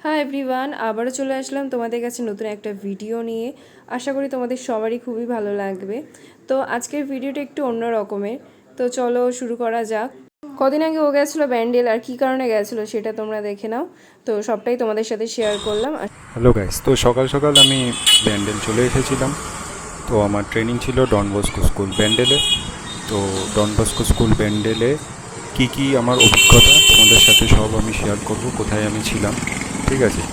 Hi everyone, আবারও চলে আসলাম তোমাদের কাছে নতুন একটা ভিডিও নিয়ে। আশা করি তোমাদের সবারই খুবই ভালো লাগবে। তো আজকের ভিডিওটা একটু অন্য রকমের, তো চলো শুরু করা যাক। কদিন আগে ও গেছিলো ব্যান্ডেল, আর কী কারণে গেছিলো সেটা তোমরা দেখে নাও। তো সবটাই তোমাদের সাথে শেয়ার করলাম। হ্যালো গাইস, তো সকাল সকাল আমি ব্যান্ডেল চলে এসেছিলাম। তো আমার ট্রেনিং ছিল ডন বস্কো স্কুল ব্যান্ডেলে। তো ডন বস্কো স্কুল ব্যান্ডেলে কি আমার অভিজ্ঞতা তোমাদের সাথে সব আমি শেয়ার করব, কোথায় আমি ছিলাম। ঠিক আছে,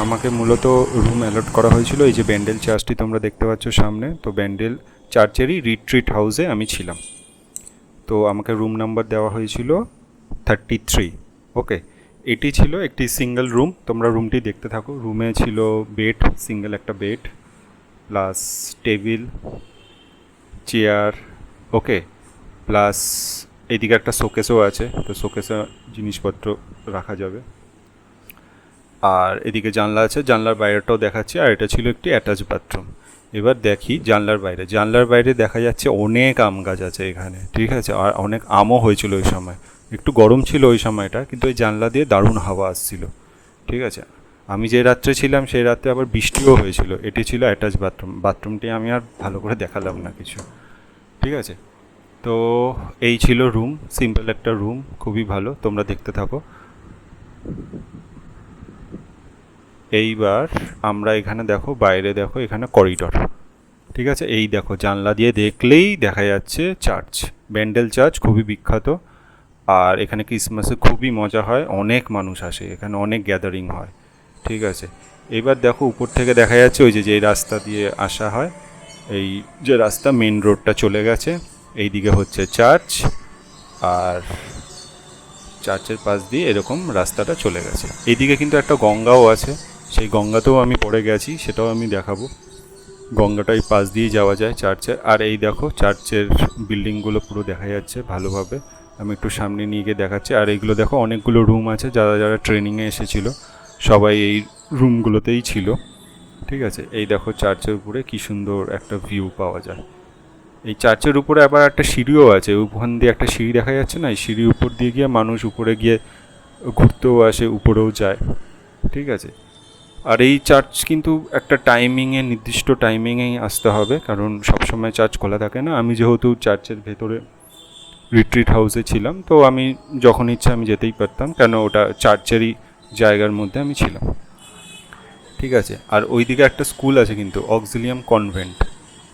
আমাকে মূলত রুম অ্যালট করা হয়েছিল এই যে ব্যান্ডেল চার্চটি তোমরা দেখতে পাচ্ছ সামনে। তো ব্যান্ডেল চার্চেরই রিট্রিট হাউসে আমি ছিলাম। তো আমাকে রুম নাম্বার দেওয়া হয়েছিল 33। ওকে, এটি ছিল একটি সিঙ্গেল রুম। তোমরা রুমটি দেখতে থাকো। রুমে ছিল বেড, সিঙ্গেল একটা বেড, প্লাস টেবিল, চেয়ার। ওকে, প্লাস এইদিকে একটা শোকেসও আছে, তো শোকেসে জিনিসপত্র রাখা যাবে। আর এদিকে জানলা আছে, জানলার বাইরেটাও দেখাচ্ছি। আর এটা ছিল একটি অ্যাটাচ বাথরুম। এবার দেখি জানলার বাইরে দেখা যাচ্ছে অনেক আম গাছ আছে এখানে। ঠিক আছে, আর অনেক আমও হয়েছিল ওই সময়। একটু গরম ছিল ওই সময়টা, কিন্তু ওই জানলা দিয়ে দারুণ হাওয়া আসছিল। ঠিক আছে, আমি যে রাত্রে ছিলাম সেই রাত্রে আবার বৃষ্টিও হয়েছিল। এটি ছিল অ্যাটাচ বাথরুম। বাথরুমটি আমি আর ভালো করে দেখালাম না কিছু। ঠিক আছে, তো এই ছিল রুম, সিম্পল একটা রুম, খুবই ভালো। তোমরা দেখতে থাকো। এইবার আমরা এখানে দেখো, বাইরে দেখো, এখানে করিডর। ঠিক আছে, এই দেখো জানলা দিয়ে দেখলেই দেখা যাচ্ছে চার্চ, ব্যান্ডেল চার্চ, খুবই বিখ্যাত। আর এখানে ক্রিসমাসে খুবই মজা হয়, অনেক মানুষ আসে এখানে, অনেক গ্যাদারিং হয়। ঠিক আছে, এবার দেখো উপর থেকে দেখা যাচ্ছে ওই যে রাস্তা দিয়ে আসা হয়, এই যে রাস্তা, মেন রোডটা চলে গেছে। এই দিকে হচ্ছে চার্চ, আর চার্চের পাশ দিয়ে এরকম রাস্তাটা চলে গেছে। এইদিকে কিন্তু একটা গঙ্গাও আছে, সেই গঙ্গাতেও আমি পড়ে গেছি, সেটাও আমি দেখাবো। গঙ্গাটা এই পাশ দিয়ে যাওয়া যায় চার্চের। আর এই দেখো চার্চের বিল্ডিংগুলো পুরো দেখা যাচ্ছে ভালোভাবে। আমি একটু সামনে নিয়ে গিয়ে দেখাচ্ছি। আর এইগুলো দেখো, অনেকগুলো রুম আছে, যারা যারা ট্রেনিংয়ে এসেছিল সবাই এই রুমগুলোতেই ছিল। ঠিক আছে, এই দেখো চার্চের উপরে কি সুন্দর একটা ভিউ পাওয়া যায়। এই চার্চের উপরে আবার একটা সিঁড়িও আছে, ওখান দিয়ে একটা সিঁড়ি দেখা যাচ্ছে না, এই সিঁড়ির উপর দিয়ে গিয়ে মানুষ উপরে গিয়ে ঘুরতেও আসে, উপরেও যায়। ঠিক আছে, আর এই চার্চ কিন্তু একটা টাইমিংয়ে, নির্দিষ্ট টাইমিংয়েই আসতে হবে, কারণ সবসময় চার্চ খোলা থাকে না। আমি যেহেতু চার্চের ভেতরে রিট্রিট হাউসে ছিলাম, তো আমি যখন ইচ্ছা আমি যেতেই পারতাম, কেন ওটা চার্চেরই জায়গার মধ্যে আমি ছিলাম। ঠিক আছে, আর ওইদিকে একটা স্কুল আছে কিন্তু, অক্সিলিয়াম কনভেন্ট।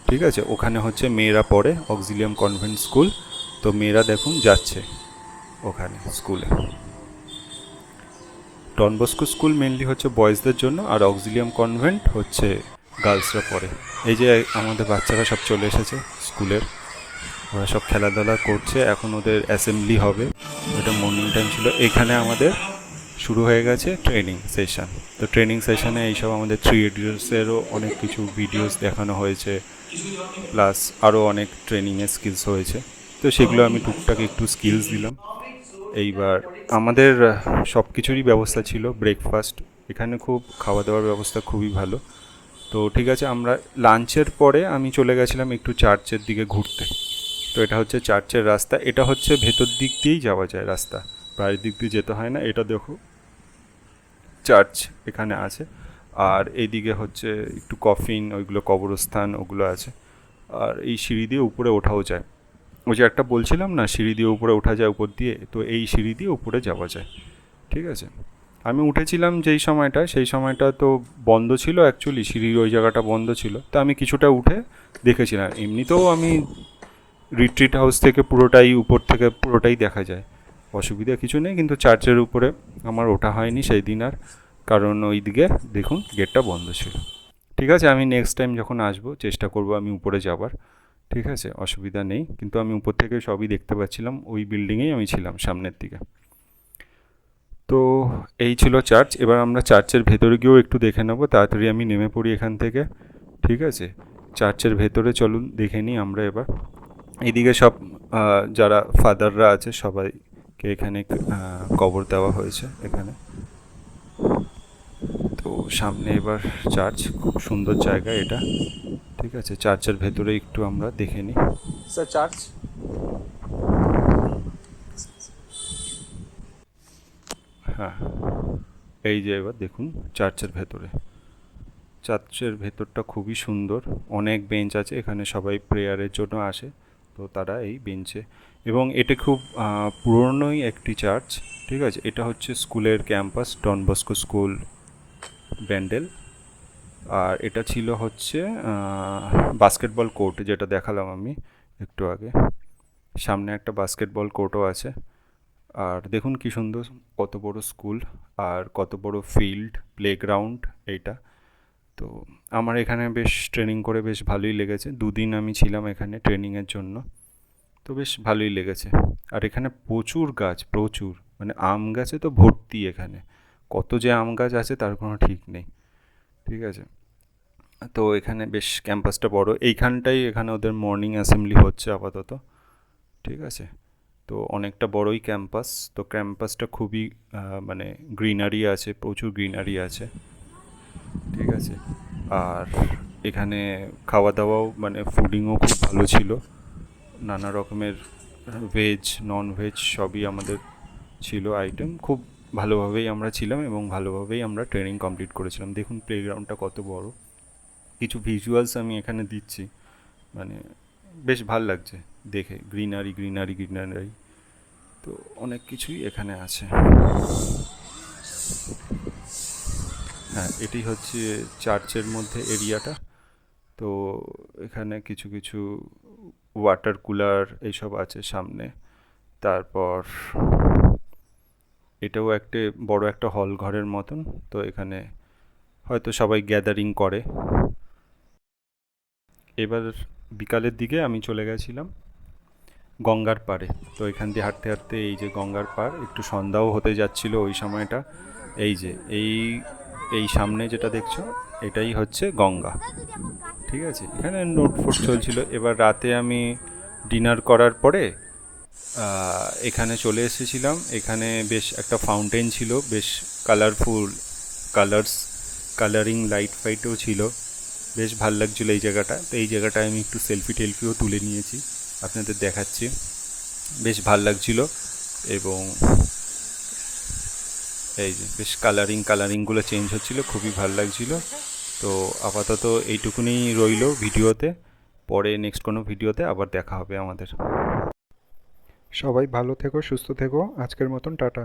ঠিক আছে, ওখানে হচ্ছে মেয়েরা পড়ে, অক্সিলিয়াম কনভেন্ট স্কুল। তো মেয়েরা দেখুন যাচ্ছে ওখানে স্কুলে। ডন বস্কো স্কুল মেনলি হচ্ছে বয়েজদের জন্য, আর অক্সিলিয়াম কনভেন্ট হচ্ছে গার্লসরা পড়ে। এই যে আমাদের বাচ্চারা সব চলে এসেছে স্কুলের, ওরা সব খেলাধুলা করছে। এখন ওদের অ্যাসেম্বলি হবে, ওটা মর্নিং টাইম ছিল। এখানে আমাদের শুরু হয়ে গেছে ট্রেনিং সেশন। তো ট্রেনিং সেশনে এইসব আমাদের 3 ইডিয়টসেরও অনেক কিছু ভিডিওস দেখানো হয়েছে, প্লাস আরও অনেক ট্রেনিংয়ের স্কিলস হয়েছে। তো সেগুলো আমি টুকটাক একটু স্কিলস দিলাম। এইবার আমাদের সব কিছুরই ব্যবস্থা ছিল, ব্রেকফাস্ট, এখানে খুব খাওয়া দাওয়ার ব্যবস্থা খুবই ভালো। তো ঠিক আছে, আমরা লাঞ্চের পরে আমি চলে গেছিলাম একটু চার্চের দিকে ঘুরতে। তো এটা হচ্ছে চার্চের রাস্তা, এটা হচ্ছে ভেতর দিক দিয়েই যাওয়া যায় রাস্তা, বাইরের দিক দিয়ে যেতে হয় না। এটা দেখো চার্চ এখানে আছে। আর এইদিকে হচ্ছে একটু কফিন, ওইগুলো কবরস্থান, ওগুলো আছে। আর এই সিঁড়ি দিয়ে উপরে ওঠাও যায়। ওই যে একটা বলছিলাম না, সিঁড়ি দিয়ে উপরে ওঠা যায় উপর দিয়ে, তো এই সিঁড়ি দিয়ে উপরে যাওয়া যায়। ঠিক আছে, আমি উঠেছিলাম যেই সময়টা, সেই সময়টা তো বন্ধ ছিল, অ্যাকচুয়ালি সিঁড়ির ওই জায়গাটা বন্ধ ছিল। তো আমি কিছুটা উঠে দেখেছিলাম। এমনিতেও আমি রিট্রিট হাউস থেকে পুরোটাই, উপর থেকে পুরোটাই দেখা যায়, অসুবিধা কিছু নেই। কিন্তু চার্চের উপরে আমার ওঠা হয়নি সেই দিন আর, কারণ ওই দিকে দেখুন গেটটা বন্ধ ছিল। ঠিক আছে, আমি নেক্সট টাইম যখন আসবো চেষ্টা করব আমি উপরে যাবার। ঠিক আছে, অসুবিধা নেই। কিন্তু আমি উপর থেকে সবই দেখতে পাচ্ছিলাম, ওই বিল্ডিংয়েই আমি ছিলাম সামনের দিকে। তো এই ছিল চার্চ। এবার আমরা চার্চের ভেতরে গিয়েও একটু দেখে নেবো, তাড়াতাড়ি আমি নেমে পড়ি এখান থেকে। ঠিক আছে, চার্চের ভেতরে চলুন দেখে নিই আমরা এবার। এইদিকে সব যারা ফাদাররা আছে সবাইকে এখানে কবর দেওয়া হয়েছে এখানে। তো সামনে এবার চার্চ, খুব সুন্দর জায়গা এটা। ঠিক আছে, চার্চের ভেতরে একটু আমরা দেখে নিই। স্যার চার্চ, হ্যাঁ, এই যে এবার দেখুন চার্চের ভেতরটা খুবই সুন্দর, অনেক বেঞ্চ আছে, এখানে সবাই প্রেয়ারের জন্য আসে, তো তারা এই বেঞ্চে। এবং এটা খুব পুরনোই একটি চার্চ, ঠিক আছে। এটা হচ্ছে স্কুলের campus, Don Bosco school Bandel. আর এটা ছিল হচ্ছে বাস্কেটবল কোর্ট, যেটা দেখালাম আমি একটু আগে। সামনে একটা বাস্কেটবল কোর্টও আছে। আর দেখুন কি সুন্দর, কত বড় স্কুল আর কত বড় ফিল্ড, প্লেগ্রাউন্ড এইটা। তো আমার এখানে বেশ ট্রেনিং করে বেশ ভালোই লেগেছে, 2 দিন আমি ছিলাম এখানে ট্রেনিংয়ের জন্য, তো বেশ ভালোই লেগেছে। আর এখানে প্রচুর গাছ, প্রচুর, মানে আম গাছে তো ভর্তি এখানে, কত যে আম গাছ আছে তার কোনো ঠিক নেই, ঠিক আছে। তো এখানে বেশ ক্যাম্পাসটা বড়, এখানে ওদের মর্নিং অ্যাসেম্বলি হচ্ছে আপাতত, ঠিক আছে। তো অনেকটা বড়ই ক্যাম্পাস, তো ক্যাম্পাসটা খুবই মানে গ্রিনারি আছে, প্রচুর গ্রিনারি আছে, ঠিক আছে। আর এখানে খাওয়া দাওয়াও মানে ফুডিংও খুব ভালো ছিল, নানা রকমের ভেজ নন ভেজ সবই আমাদের ছিল আইটেম। খুব ভালোভাবেই আমরা ছিলাম এবং ভালোভাবেই আমরা ট্রেনিং কমপ্লিট করেছিলাম। দেখুন প্লেগ্রাউন্ডটা কত বড়, কিছু ভিজুয়ালস আমি এখানে দিচ্ছি, মানে বেশ ভাল লাগছে দেখে, গ্রিনারি গ্রিনারি গ্রিনারি, তো অনেক কিছুই এখানে আছে। হ্যাঁ, এটি হচ্ছে চার্চের মধ্যে এরিয়াটা। তো এখানে কিছু কিছু ওয়াটার কুলার এইসব আছে সামনে। তারপর এটাও বড় একটা হল ঘরের মতন, তো এখানে হয়তো সবাই গ্যাদারিং করে। এবার বিকালের দিকে আমি চলে গেছিলাম গঙ্গার পাড়ে। তো এখান দিয়ে হাঁটতে হাঁটতে, এই যে গঙ্গার পাড়, একটু সন্ধ্যাও হতে যাচ্ছিল ওই সময়টা। এই যে এই সামনে যেটা দেখছো, এটাই হচ্ছে গঙ্গা, ঠিক আছে। এখানে নোট ফোট চলছিল। এবার রাতে আমি ডিনার করার পরে এখানে চলে এসেছিলাম। এখানে বেশ একটা ফাউন্টেন ছিল, বেশ কালারফুল, কালারিং লাইট ফাইটও ছিল, বেশ ভাল লাগছিলো এই জায়গাটা। তো এই জায়গাটায় আমি একটু টেলফিও তুলে নিয়েছি, আপনাদের দেখাচ্ছি, বেশ ভাল লাগছিল। এবং এই যে বেশ কালারিংগুলো চেঞ্জ হচ্ছিলো, খুবই ভাল লাগছিল। তো আপাতত এইটুকুনি রইল ভিডিওতে, পরে নেক্সট কোনো ভিডিওতে আবার দেখা হবে আমাদের। সবাই ভালো থেকো, সুস্থ থেকো, আজকের মতন টাটা।